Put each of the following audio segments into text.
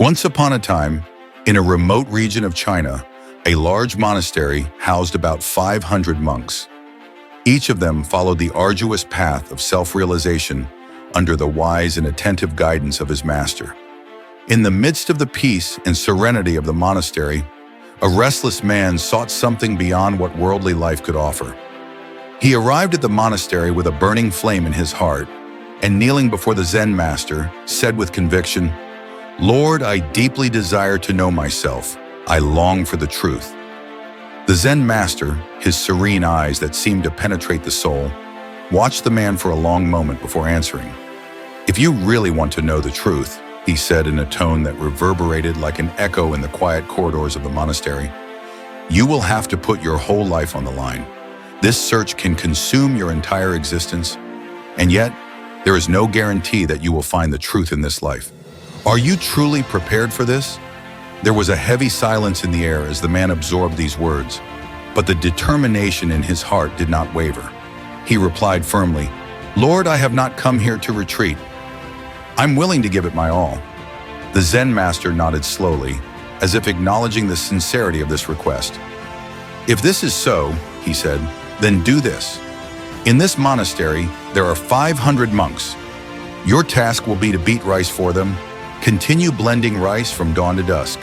Once upon a time, in a remote region of China, a large monastery housed about 500 monks. Each of them followed the arduous path of self-realization under the wise and attentive guidance of his master. In the midst of the peace and serenity of the monastery, a restless man sought something beyond what worldly life could offer. He arrived at the monastery with a burning flame in his heart, and kneeling before the Zen master, said with conviction, "Lord, I deeply desire to know myself. I long for the truth." The Zen master, his serene eyes that seemed to penetrate the soul, watched the man for a long moment before answering. "If you really want to know the truth," he said in a tone that reverberated like an echo in the quiet corridors of the monastery, "you will have to put your whole life on the line. This search can consume your entire existence, and yet there is no guarantee that you will find the truth in this life. Are you truly prepared for this?" There was a heavy silence in the air as the man absorbed these words, but the determination in his heart did not waver. He replied firmly, "Lord, I have not come here to retreat. I'm willing to give it my all." The Zen master nodded slowly, as if acknowledging the sincerity of this request. "If this is so," he said, "then do this. In this monastery, there are 500 monks. Your task will be to beat rice for them. Continue blending rice from dawn to dusk.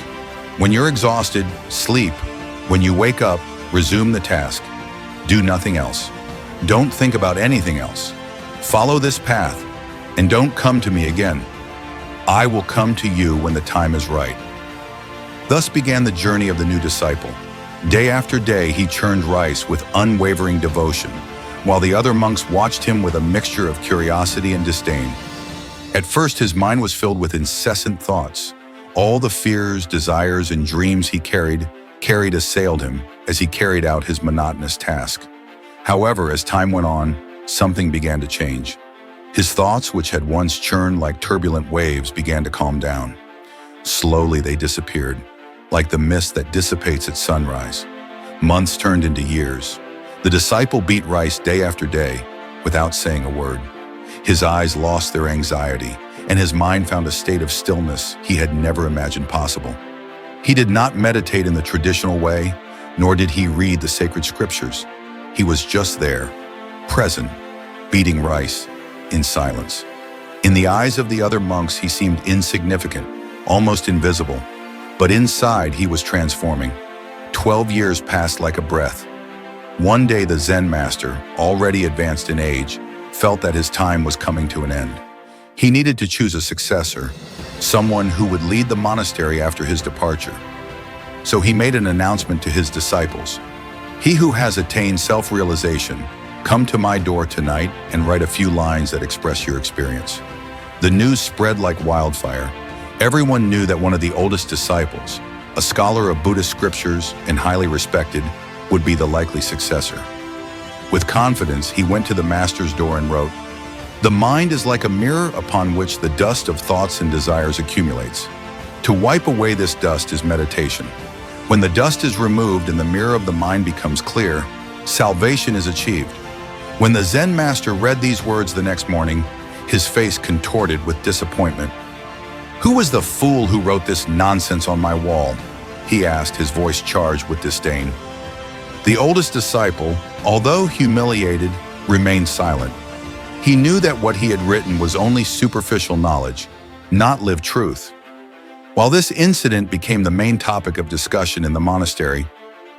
When you're exhausted, sleep. When you wake up, resume the task. Do nothing else. Don't think about anything else. Follow this path, and don't come to me again. I will come to you when the time is right." Thus began the journey of the new disciple. Day after day, he churned rice with unwavering devotion, while the other monks watched him with a mixture of curiosity and disdain. At first, his mind was filled with incessant thoughts. All the fears, desires, and dreams he carried assailed him as he carried out his monotonous task. However, as time went on, something began to change. His thoughts, which had once churned like turbulent waves, began to calm down. Slowly, they disappeared, like the mist that dissipates at sunrise. Months turned into years. The disciple beat rice day after day without saying a word. His eyes lost their anxiety, and his mind found a state of stillness he had never imagined possible. He did not meditate in the traditional way, nor did he read the sacred scriptures. He was just there, present, beating rice, in silence. In the eyes of the other monks, he seemed insignificant, almost invisible, but inside he was transforming. 12 years passed like a breath. One day the Zen master, already advanced in age, felt that his time was coming to an end. He needed to choose a successor, someone who would lead the monastery after his departure. So he made an announcement to his disciples. "He who has attained self-realization, come to my door tonight and write a few lines that express your experience." The news spread like wildfire. Everyone knew that one of the oldest disciples, a scholar of Buddhist scriptures and highly respected, would be the likely successor. With confidence, he went to the master's door and wrote, "The mind is like a mirror upon which the dust of thoughts and desires accumulates. To wipe away this dust is meditation. When the dust is removed and the mirror of the mind becomes clear, salvation is achieved." When the Zen master read these words the next morning, his face contorted with disappointment. "Who was the fool who wrote this nonsense on my wall?" he asked, his voice charged with disdain. The oldest disciple, although humiliated, remained silent. He knew that what he had written was only superficial knowledge, not lived truth. While this incident became the main topic of discussion in the monastery,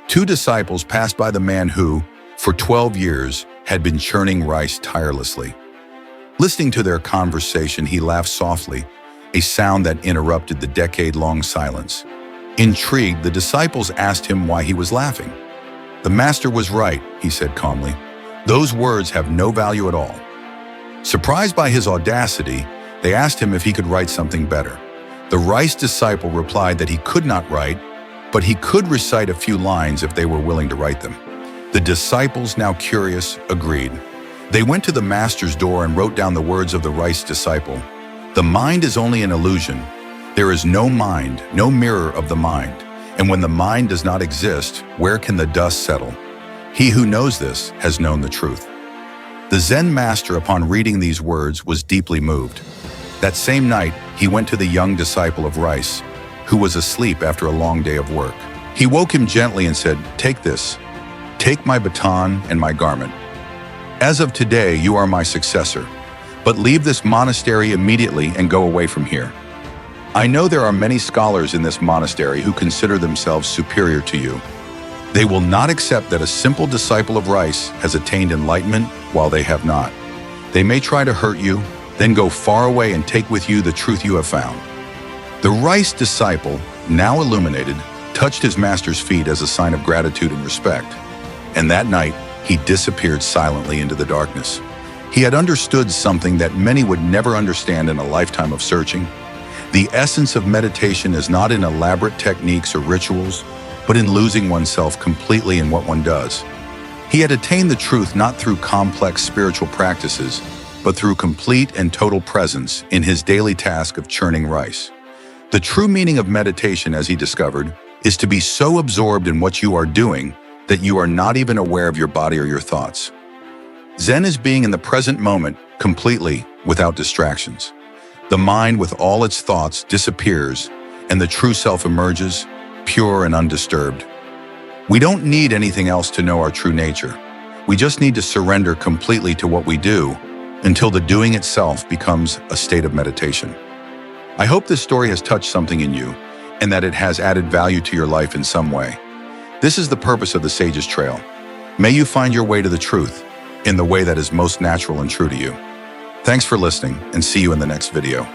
two disciples passed by the man who, for 12 years, had been churning rice tirelessly. Listening to their conversation, he laughed softly, a sound that interrupted the decade-long silence. Intrigued, the disciples asked him why he was laughing. "The master was right," he said calmly. "Those words have no value at all." Surprised by his audacity, they asked him if he could write something better. The rice disciple replied that he could not write, but he could recite a few lines if they were willing to write them. The disciples, now curious, agreed. They went to the master's door and wrote down the words of the rice disciple. "The mind is only an illusion. There is no mind, no mirror of the mind. And when the mind does not exist, where can the dust settle? He who knows this has known the truth." The Zen master, upon reading these words, was deeply moved. That same night, he went to the young disciple of Rice, who was asleep after a long day of work. He woke him gently and said, "Take this. Take my baton and my garment. As of today, you are my successor, but leave this monastery immediately and go away from here. I know there are many scholars in this monastery who consider themselves superior to you. They will not accept that a simple disciple of Rice has attained enlightenment while they have not. They may try to hurt you, then go far away and take with you the truth you have found." The Rice disciple, now illuminated, touched his master's feet as a sign of gratitude and respect. And that night, he disappeared silently into the darkness. He had understood something that many would never understand in a lifetime of searching. The essence of meditation is not in elaborate techniques or rituals, but in losing oneself completely in what one does. He had attained the truth not through complex spiritual practices, but through complete and total presence in his daily task of churning rice. The true meaning of meditation, as he discovered, is to be so absorbed in what you are doing that you are not even aware of your body or your thoughts. Zen is being in the present moment completely without distractions. The mind with all its thoughts disappears and the true self emerges, pure and undisturbed. We don't need anything else to know our true nature. We just need to surrender completely to what we do until the doing itself becomes a state of meditation. I hope this story has touched something in you and that it has added value to your life in some way. This is the purpose of the Sage's Trail. May you find your way to the truth in the way that is most natural and true to you. Thanks for listening, and see you in the next video.